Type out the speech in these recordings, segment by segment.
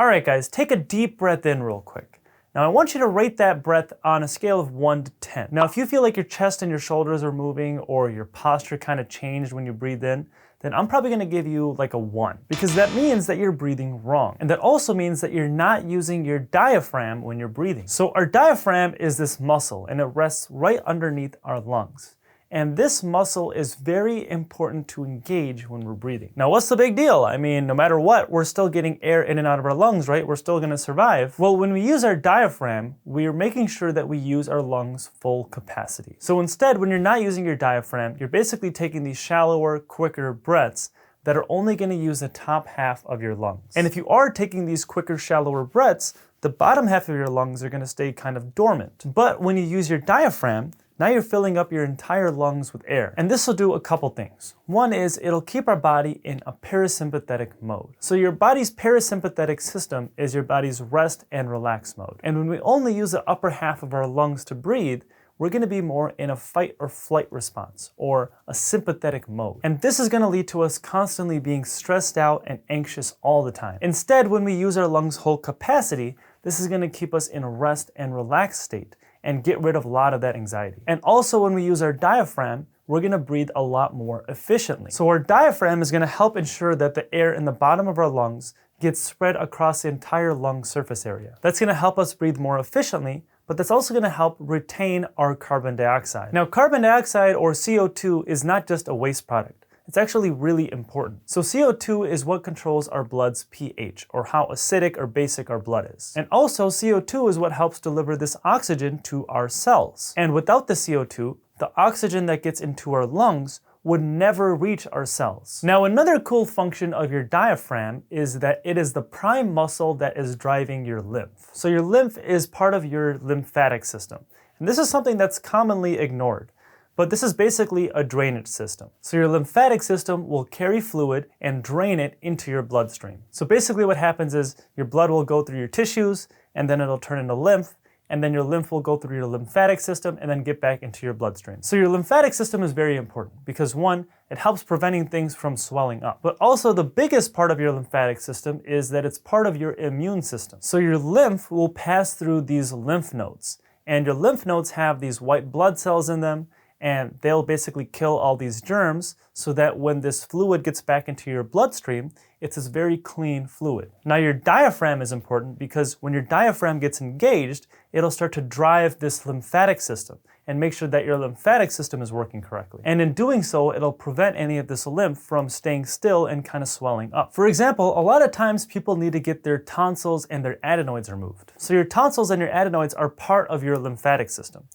Alright guys, take a deep breath in real quick. Now I want you to rate that breath on a scale of 1 to 10. Now if you feel like your chest and your shoulders are moving or your posture kind of changed when you breathe in, then I'm probably going to give you like a 1, because that means that you're breathing wrong. And that also means that you're not using your diaphragm when you're breathing. So our diaphragm is this muscle and it rests right underneath our lungs. And this muscle is very important to engage when we're breathing. Now, what's the big deal? I mean, no matter what, we're still getting air in and out of our lungs, right? We're still gonna survive. Well, when we use our diaphragm, we are making sure that we use our lungs' full capacity. So instead, when you're not using your diaphragm, you're basically taking these shallower, quicker breaths that are only gonna use the top half of your lungs. And if you are taking these quicker, shallower breaths, the bottom half of your lungs are gonna stay kind of dormant. But when you use your diaphragm, now you're filling up your entire lungs with air. And this will do a couple things. One is it'll keep our body in a parasympathetic mode. So your body's parasympathetic system is your body's rest and relax mode. And when we only use the upper half of our lungs to breathe, we're gonna be more in a fight or flight response, or a sympathetic mode. And this is gonna lead to us constantly being stressed out and anxious all the time. Instead, when we use our lungs' whole capacity, this is gonna keep us in a rest and relaxed state and get rid of a lot of that anxiety. And also when we use our diaphragm, we're gonna breathe a lot more efficiently. So our diaphragm is gonna help ensure that the air in the bottom of our lungs gets spread across the entire lung surface area. That's gonna help us breathe more efficiently, but that's also gonna help retain our carbon dioxide. Now, carbon dioxide, or CO2, is not just a waste product. It's actually really important. So CO2 is what controls our blood's pH, or how acidic or basic our blood is. And also CO2 is what helps deliver this oxygen to our cells. And without the CO2, the oxygen that gets into our lungs would never reach our cells. Now, another cool function of your diaphragm is that it is the prime muscle that is driving your lymph. So your lymph is part of your lymphatic system. And this is something that's commonly ignored. But this is basically a drainage system. So your lymphatic system will carry fluid and drain it into your bloodstream. So basically what happens is your blood will go through your tissues and then it'll turn into lymph, and then your lymph will go through your lymphatic system and then get back into your bloodstream. So your lymphatic system is very important because one, it helps preventing things from swelling up. But also the biggest part of your lymphatic system is that it's part of your immune system. So your lymph will pass through these lymph nodes, and your lymph nodes have these white blood cells in them, and they'll basically kill all these germs so that when this fluid gets back into your bloodstream, it's this very clean fluid. Now your diaphragm is important because when your diaphragm gets engaged, it'll start to drive this lymphatic system and make sure that your lymphatic system is working correctly. And in doing so, it'll prevent any of this lymph from staying still and kind of swelling up. For example, a lot of times people need to get their tonsils and their adenoids removed. So your tonsils and your adenoids are part of your lymphatic system.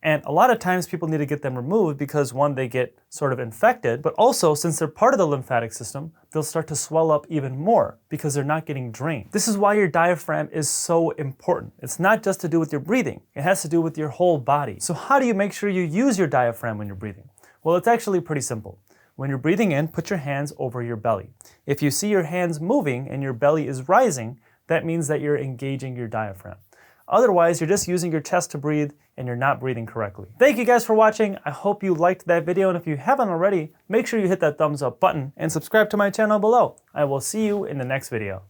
And a lot of times people need to get them removed because one, they get sort of infected, but also since they're part of the lymphatic system, they'll start to swell up even more because they're not getting drained. This is why your diaphragm is so important. It's not just to do with your breathing, it has to do with your whole body. So how do you make sure you use your diaphragm when you're breathing? Well, it's actually pretty simple. When you're breathing in, put your hands over your belly. If you see your hands moving and your belly is rising, that means that you're engaging your diaphragm. Otherwise, you're just using your chest to breathe and you're not breathing correctly. Thank you guys for watching. I hope you liked that video, and if you haven't already, make sure you hit that thumbs up button and subscribe to my channel below. I will see you in the next video.